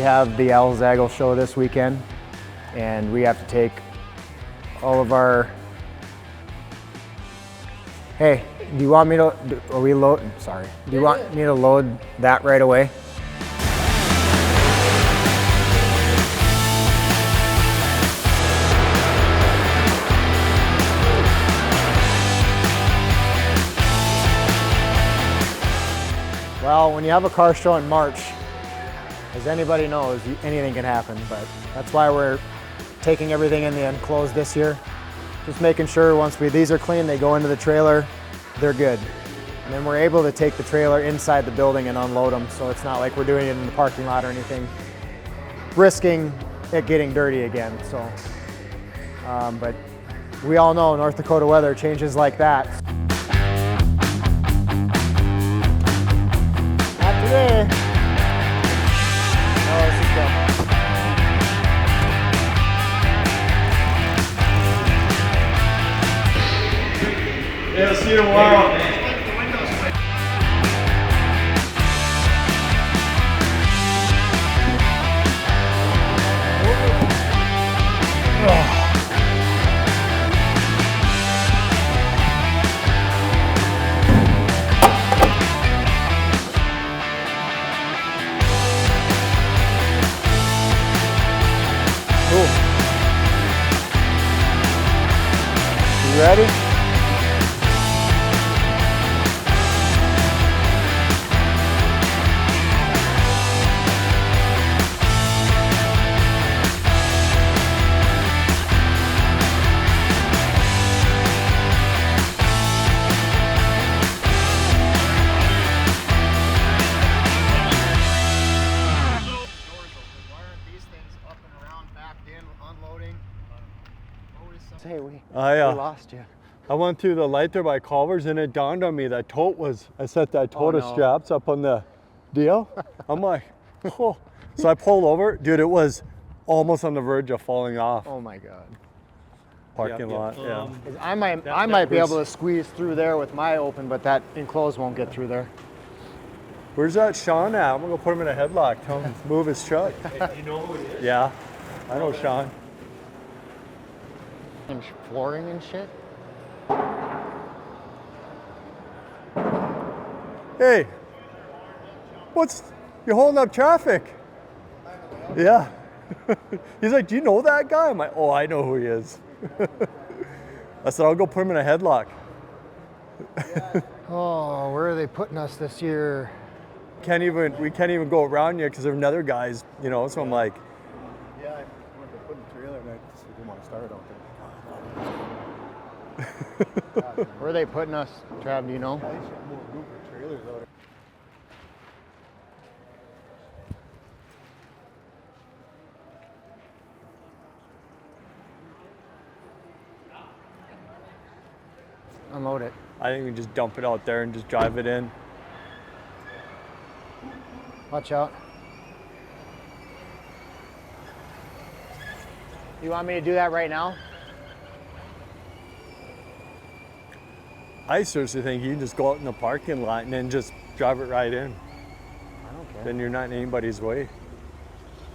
have the Zagal show this weekend, and we have to take all of our. Hey, do you want me to? Are we load? Sorry. Do you want me to load that right away? Well, when you have a car show in March, as anybody knows, anything can happen, but that's why we're taking everything in the enclosed this year. Just making sure once these are clean, they go into the trailer, they're good. And then we're able to take the trailer inside the building and unload them, so it's not like we're doing it in the parking lot or anything, risking it getting dirty again. So, but we all know North Dakota weather changes like that. Today. Oh, this is good. Yeah, see you tomorrow. You ready? Hey, we lost you. I went through the light there by Culver's and it dawned on me that tote was, I set that tote of straps up on the deal. I'm like, oh. So I pulled over. Dude, it was almost on the verge of falling off. Oh my God. Parking lot, yeah. I might be able to squeeze through there with my open, but that enclosed won't get through there. Where's that Sean at? I'm gonna go put him in a headlock. Tell him to move his truck. Hey, you know who it is? Yeah, I know Sean. And flooring and shit. Hey, you're holding up traffic? Yeah. He's like, do you know that guy? I'm like, oh, I know who he is. I said, I'll go put him in a headlock. Oh, where are they putting us this year? We can't even go around yet because there are another guys, you know, so I'm like. Yeah, I went to put in the trailer and I just didn't want to start out there. Where are they putting us, Trav, do you know? I should move a group of trailers out there. Unload it. I think we just dump it out there and just drive it in. Watch out. You want me to do that right now? I seriously think you can just go out in the parking lot and then just drive it right in. I don't care. Then you're not in anybody's way.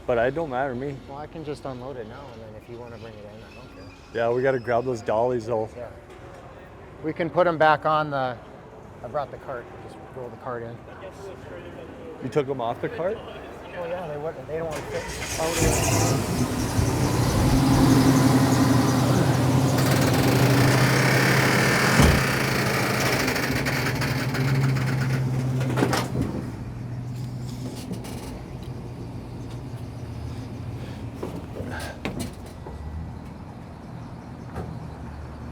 But it don't matter to me. Well, I can just unload it now, and then if you want to bring it in, I don't care. Yeah, we got to grab those dollies though. Yeah. We can put them back on the. I brought the cart. Just roll the cart in. You took them off the cart? Oh yeah, they wouldn't. They don't want to fit out of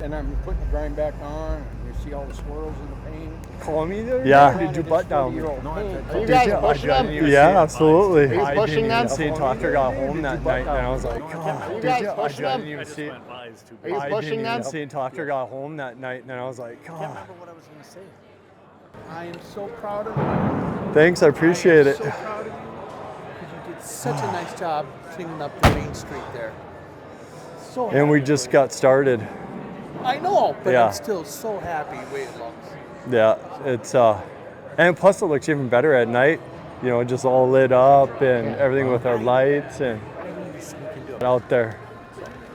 And I'm putting the grind back on, and you see all the swirls in the paint. Call me there? Yeah. Did you butt down? Are you guys pushing them? Yeah, absolutely. Are you pushing them? I didn't even see until after I got home that night, and I was like, Are oh. you guys pushing them? I didn't even see. Are you pushing them? I didn't even see until after I got home that night, and then I was like, oh. I can't remember what I was going to say. I am so proud of you. Thanks, I appreciate it. So proud of you because you did such a nice job cleaning up the main street there. So And we happy. just got started. I know, but Yeah. I'm still so happy the way it looks. Yeah, it's and plus it looks even better at night. you know, just all lit up and Yeah. everything with our lights and out there.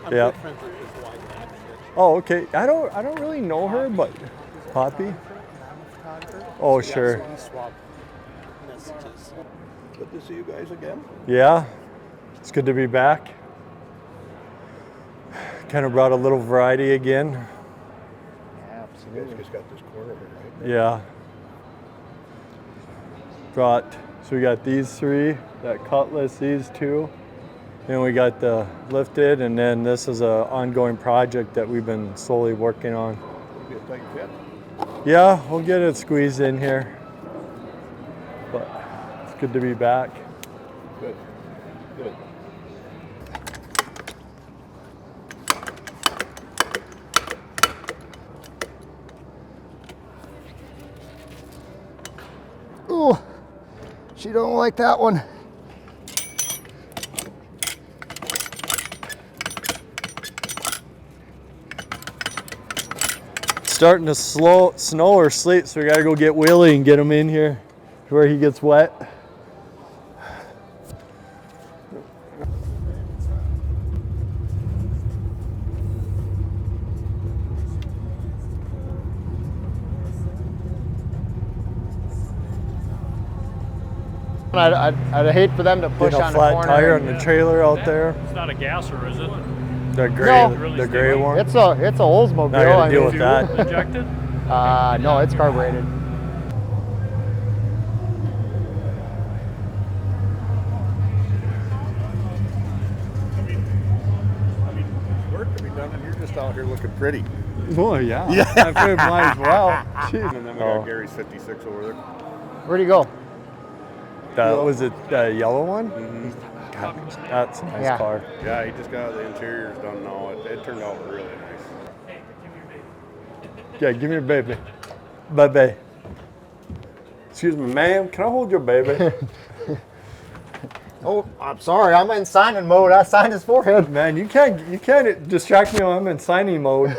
I'm Yeah. good friends with his wife, actually. Oh, okay. I don't really know her, but Poppy. I'm a photographer. Oh, So, sure. So we swap messages. Good to see you guys again. Yeah, it's good to be back. Kind of brought a little variety again. Yeah, You absolutely. guys just got this corner here, right? Yeah. So we got these three, that Cutlass, these two. Then we got the lifted, and then this is an ongoing project that we've been slowly working on. It'll be a tight fit. Yeah, we'll get it squeezed in here. But it's good to be back. Good. Good. Ooh, she don't like that one. Starting to snow or sleet, so we gotta go get Willie and get him in here where he gets wet. I'd hate for them to push Get a on flat the corner. tire on and- the trailer out there. It's not a gasser, is it? The gray, No. the gray one. It's a Oldsmobile. Not gonna I deal mean, with that. Injected? no, it's carbureted. I mean, work to be done, and you're just out here looking pretty. Oh yeah. I figured might as well. Jeez. And then we Oh. got Gary's 56 over there. Where'd he go? That was it, the yellow one? God, that's a nice Yeah. car. Yeah, he just got the interiors done now. It turned out really nice. Yeah, give me your baby. Baby. Excuse me, ma'am. Can I hold your baby? Oh, I'm sorry. I'm in signing mode. I signed his forehead. Man, you can't distract me when I'm in signing mode.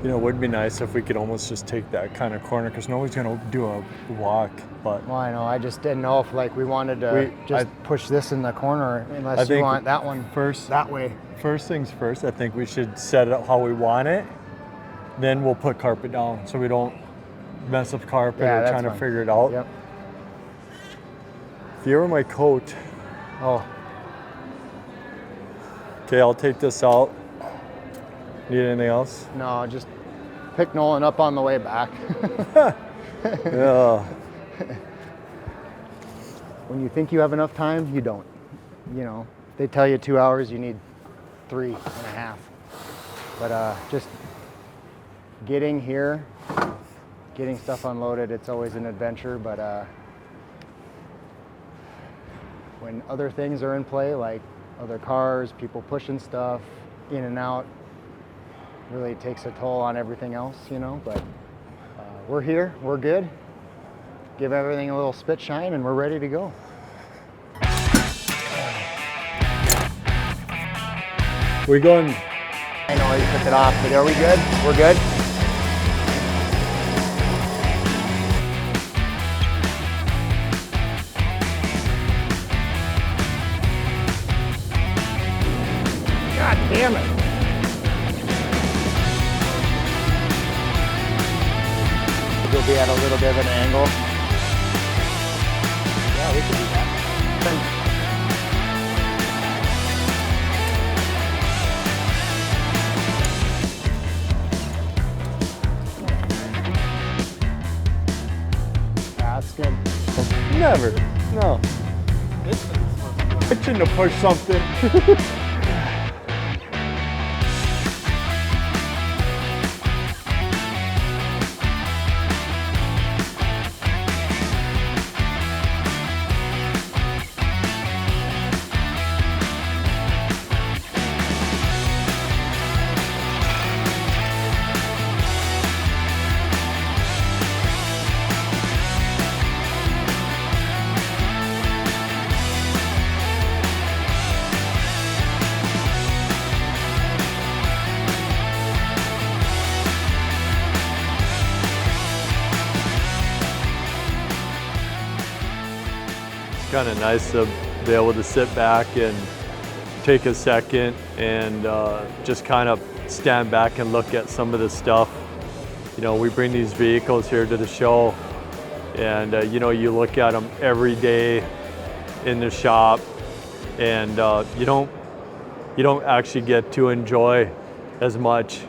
You know, it would be nice if we could almost just take that kind of corner, because nobody's gonna do a walk. But Well, I know. I just didn't know if we wanted to just push this in the corner, unless you think want that one first that way. First things first, I think we should set it up how we want it. Then we'll put carpet down so we don't mess up carpet Yeah, or that's trying to fine. figure it out. Yep. If you were my coat, Oh, okay, I'll take this out. Need anything else? no, just pick Nolan up on the way back. Yeah. When you think you have enough time, you don't. You know, they tell you 2 hours, you need 3.5. But just getting here, getting stuff unloaded, it's always an adventure. But when other things are in play, like other cars, people pushing stuff in and out, really takes a toll on everything else, you know. But we're here, we're good. Give everything a little spit shine, and we're ready to go. We're going. I know you took it off, but are we good? We're good? God damn it. We'll be at a little bit of an angle. Yeah, we can do that. That's good. Never. No. Itching to push something. kind of nice to be able to sit back and take a second and just kind of stand back and look at some of the stuff. You know, we bring these vehicles here to the show, and you know, you look at them every day in the shop, and you don't actually get to enjoy as much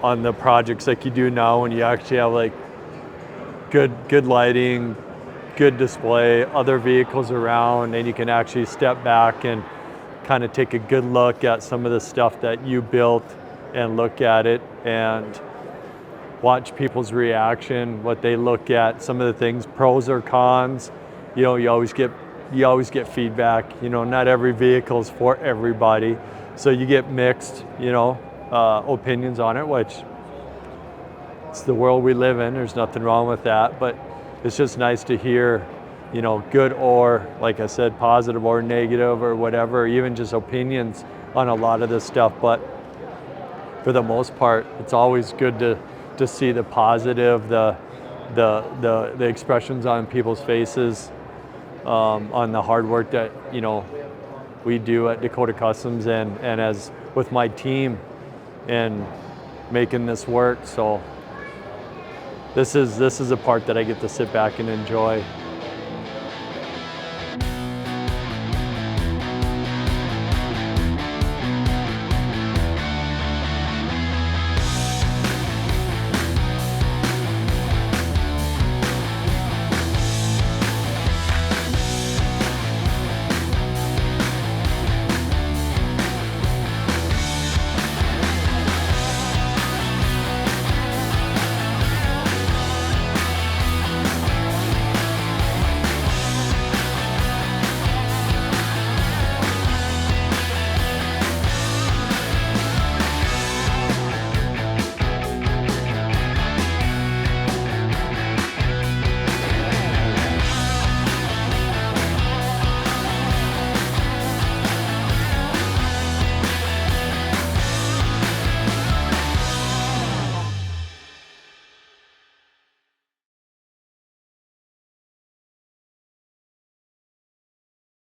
on the projects like you do now when you actually have like good lighting, good display, other vehicles around, and you can actually step back and kind of take a good look at some of the stuff that you built and look at it and watch people's reaction, what they look at, some of the things, pros or cons. You know, you always get feedback. You know, not every vehicle is for everybody, so you get mixed, you know, opinions on it, which it's the world we live in. There's nothing wrong with that, but it's just nice to hear, you know, good or, like I said, positive or negative or whatever, even just opinions on a lot of this stuff. But for the most part, it's always good to see the positive, the expressions on people's faces, on the hard work that, you know, we do at Dakota Kustomz and as with my team and making this work. So this is a part that I get to sit back and enjoy.